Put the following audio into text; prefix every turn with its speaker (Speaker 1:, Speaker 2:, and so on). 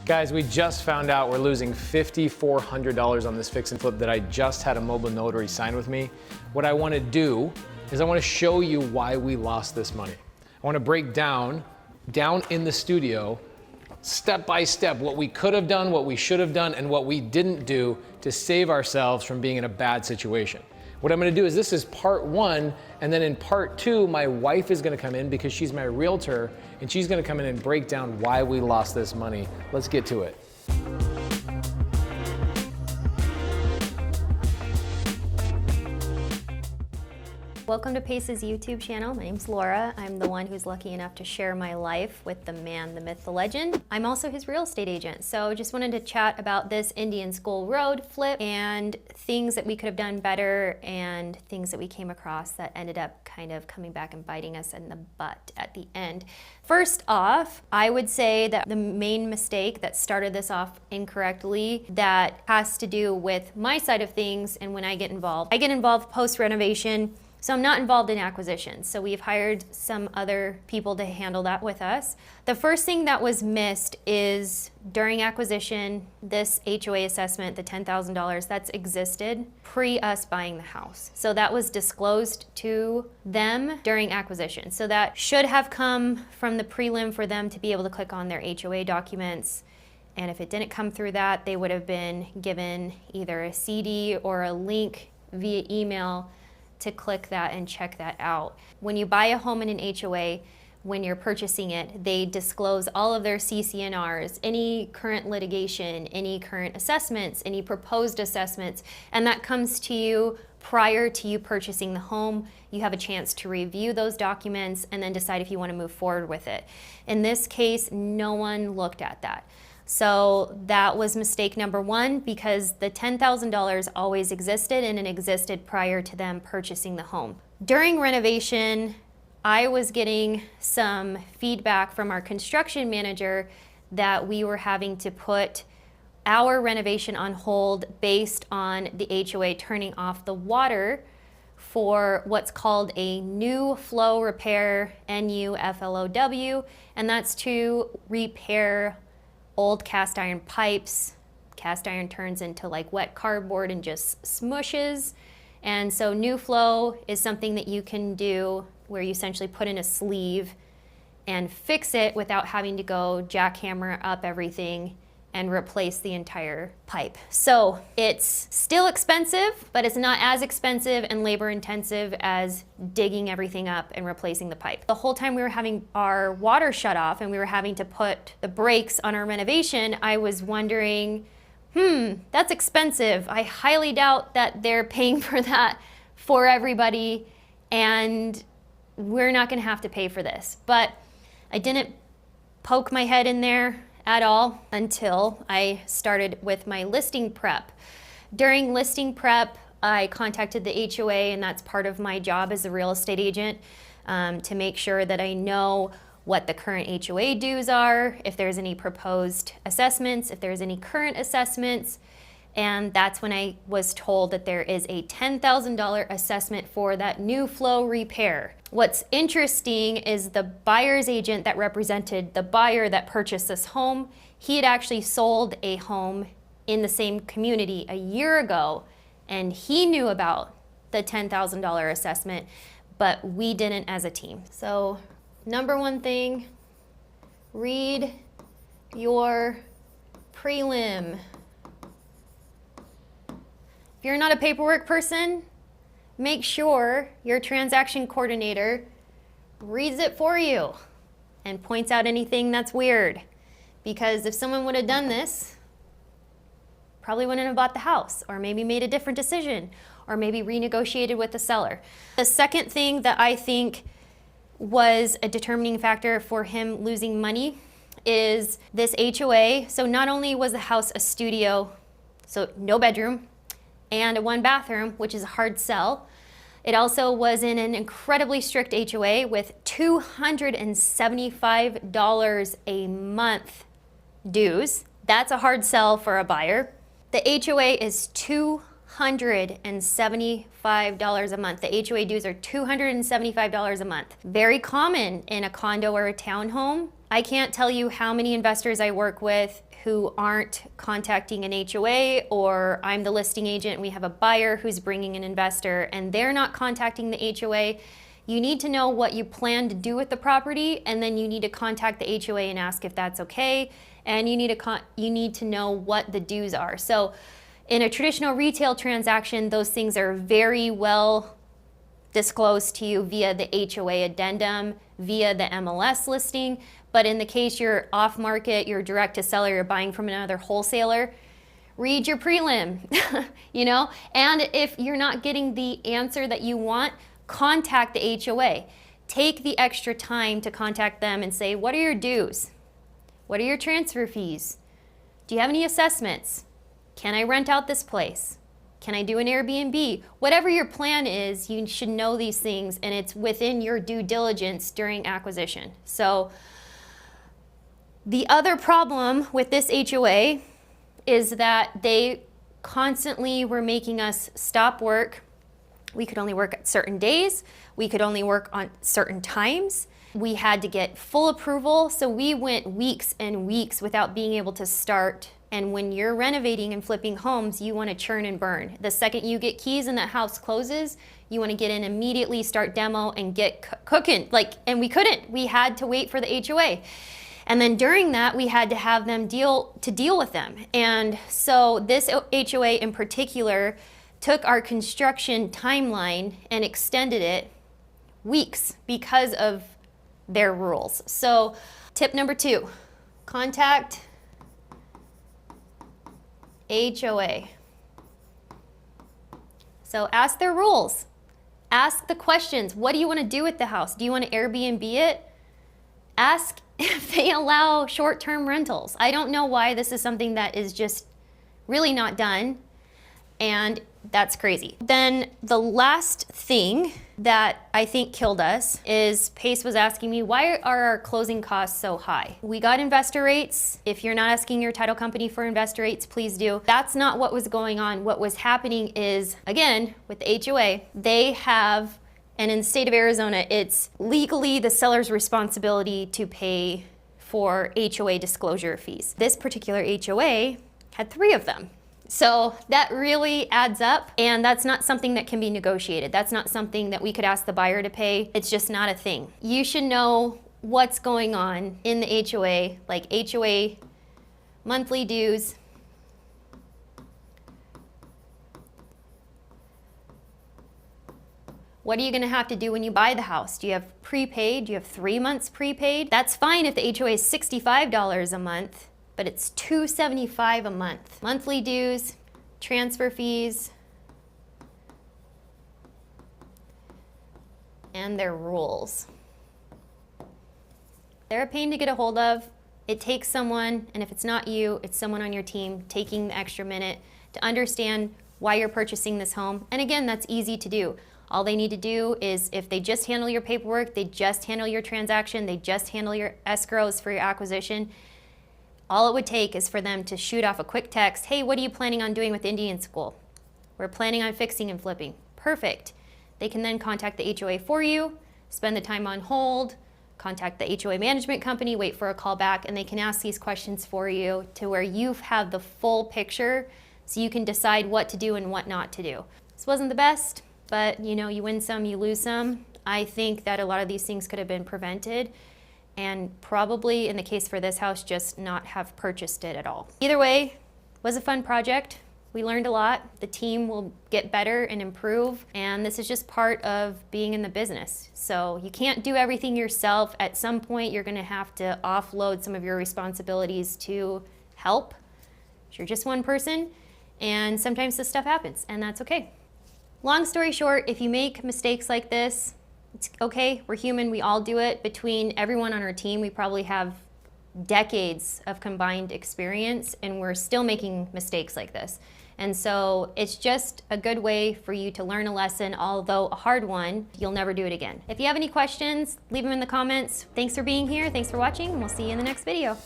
Speaker 1: Guys, we just found out we're losing $5,400 on this fix and flip that I just had a mobile notary sign with me. What I want to do is I want to show you why we lost this money. I want to break down in the studio, step by step, what we could have done, what we should have done, and what we didn't do to save ourselves from being in a bad situation. What I'm gonna do is, this is part one, and then in part two, my wife is gonna come in because she's my realtor, and she's gonna come in and break down why we lost this money. Let's get to it.
Speaker 2: Welcome to Pace's YouTube channel. My name's Laura. I'm the one who's lucky enough to share my life with the man, the myth, the legend. I'm also his real estate agent. So just wanted to chat about this Indian School Road flip and things that we could have done better and things that we came across that ended up kind of coming back and biting us in the butt at the end. First off, I would say that the main mistake that started this off incorrectly that has to do with my side of things and when I get involved. I get involved post-renovation. So I'm not involved in acquisitions. So we've hired some other people to handle that with us. The first thing that was missed is during acquisition, this HOA assessment, the $10,000, that's existed pre us buying the house. So that was disclosed to them during acquisition. So that should have come from the prelim for them to be able to click on their HOA documents. And if it didn't come through that, they would have been given either a CD or a link via email to click that and check that out. When you buy a home in an HOA, when you're purchasing it, they disclose all of their CC&Rs, any current litigation, any current assessments, any proposed assessments, and that comes to you prior to you purchasing the home. You have a chance to review those documents and then decide if you want to move forward with it. In this case, no one looked at that. So that was mistake number one, because the $10,000 always existed and it existed prior to them purchasing the home. During renovation, I was getting some feedback from our construction manager that we were having to put our renovation on hold based on the HOA turning off the water for what's called a new flow repair, NUFLOW, and that's to repair old cast iron pipes. Cast iron turns into like wet cardboard and just smushes. And so new flow is something that you can do where you essentially put in a sleeve and fix it without having to go jackhammer up everything and replace the entire pipe. So it's still expensive, but it's not as expensive and labor intensive as digging everything up and replacing the pipe. The whole time we were having our water shut off and we were having to put the brakes on our renovation, I was wondering, that's expensive. I highly doubt that they're paying for that for everybody, and we're not gonna have to pay for this. But I didn't poke my head in there at all until I started with my listing prep. During listing prep, I contacted the HOA, and that's part of my job as a real estate agent, to make sure that I know what the current HOA dues are, if there's any proposed assessments, if there's any current assessments, and that's when I was told that there is a $10,000 assessment for that new flow repair. What's interesting is the buyer's agent that represented the buyer that purchased this home, he had actually sold a home in the same community a year ago, and he knew about the $10,000 assessment, but we didn't as a team. So number one thing, read your prelim. If you're not a paperwork person, make sure your transaction coordinator reads it for you and points out anything that's weird. Because if someone would have done this, probably wouldn't have bought the house, or maybe made a different decision, or maybe renegotiated with the seller. The second thing that I think was a determining factor for him losing money is this HOA. So not only was the house a studio, so no bedroom, and a one bathroom, which is a hard sell. It also was in an incredibly strict HOA with $275 a month dues. That's a hard sell for a buyer. The HOA is $275 a month. The HOA dues are $275 a month. Very common in a condo or a townhome. I can't tell you how many investors I work with who aren't contacting an HOA, or I'm the listing agent and we have a buyer who's bringing an investor and they're not contacting the HOA. You need to know what you plan to do with the property, and then you need to contact the HOA and ask if that's okay, and you need to know what the dues are. So in a traditional retail transaction, those things are very well disclosed to you via the HOA addendum, via the MLS listing. But in the case you're off market, you're direct to seller, you're buying from another wholesaler, read your prelim, you know? And if you're not getting the answer that you want, contact the HOA. Take the extra time to contact them and say, what are your dues? What are your transfer fees? Do you have any assessments? Can I rent out this place? Can I do an Airbnb? Whatever your plan is, you should know these things, and it's within your due diligence during acquisition. So the other problem with this HOA is that they constantly were making us stop work. We could only work at certain days. We could only work on certain times. We had to get full approval. So we went weeks and weeks without being able to start. And when you're renovating and flipping homes, you want to churn and burn. The second you get keys and that house closes, you want to get in immediately, start demo, and get cooking. And we couldn't. We had to wait for the HOA. And then during that, we had to have them deal with them. And so this HOA in particular took our construction timeline and extended it weeks because of their rules. So tip number 2, contact HOA. So ask their rules. Ask the questions. What do you want to do with the house? Do you want to Airbnb it? Ask if they allow short-term rentals. I don't know why this is something that is just really not done, and that's crazy. Then the last thing that I think killed us is Pace was asking me, why are our closing costs so high? We got investor rates. If you're not asking your title company for investor rates, please do. That's not what was going on. What was happening is, again, with the HOA, they have, and in the state of Arizona, it's legally the seller's responsibility to pay for HOA disclosure fees. This particular HOA had 3 of them. So that really adds up, and that's not something that can be negotiated. That's not something that we could ask the buyer to pay. It's just not a thing. You should know what's going on in the HOA, like HOA monthly dues. What are you gonna have to do when you buy the house? Do you have prepaid? Do you have 3 months prepaid? That's fine if the HOA is $65 a month, but it's $275 a month. Monthly dues, transfer fees, and their rules. They're a pain to get a hold of. It takes someone, and if it's not you, it's someone on your team taking the extra minute to understand why you're purchasing this home. And again, that's easy to do. All they need to do is, if they just handle your paperwork, they just handle your transaction, they just handle your escrows for your acquisition, all it would take is for them to shoot off a quick text, hey, what are you planning on doing with Indian School? We're planning on fixing and flipping. Perfect. They can then contact the HOA for you, spend the time on hold, contact the HOA management company, wait for a call back, and they can ask these questions for you to where you have the full picture so you can decide what to do and what not to do. This wasn't the best, but you know, you win some, you lose some. I think that a lot of these things could have been prevented, and probably in the case for this house, just not have purchased it at all. Either way, it was a fun project. We learned a lot. The team will get better and improve, and this is just part of being in the business. So you can't do everything yourself. At some point, you're gonna have to offload some of your responsibilities to help. You're just one person, and sometimes this stuff happens, and that's okay. Long story short, if you make mistakes like this, it's okay, we're human, we all do it. Between everyone on our team, we probably have decades of combined experience, and we're still making mistakes like this. And so it's just a good way for you to learn a lesson, although a hard one. You'll never do it again. If you have any questions, leave them in the comments. Thanks for being here, thanks for watching, and we'll see you in the next video.